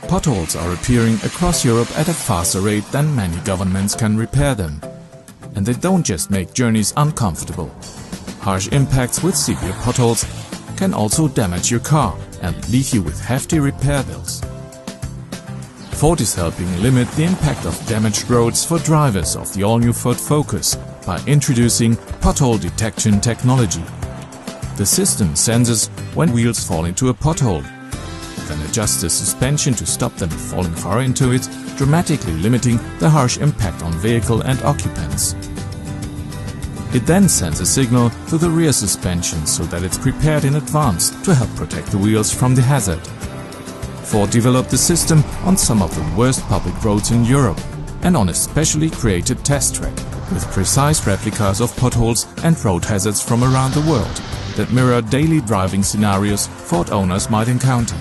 Potholes are appearing across Europe at a faster rate than many governments can repair them. And they don't just make journeys uncomfortable. Harsh impacts with severe potholes can also damage your car and leave you with hefty repair bills. Ford is helping limit the impact of damaged roads for drivers of the all-new Ford Focus by introducing pothole detection technology. The system senses when wheels fall into a pothole, then adjusts the suspension to stop them falling far into it, dramatically limiting the harsh impact on vehicle and occupants. It then sends a signal to the rear suspension so that it's prepared in advance to help protect the wheels from the hazard. Ford developed the system on some of the worst public roads in Europe and on a specially created test track with precise replicas of potholes and road hazards from around the world that mirror daily driving scenarios Ford owners might encounter.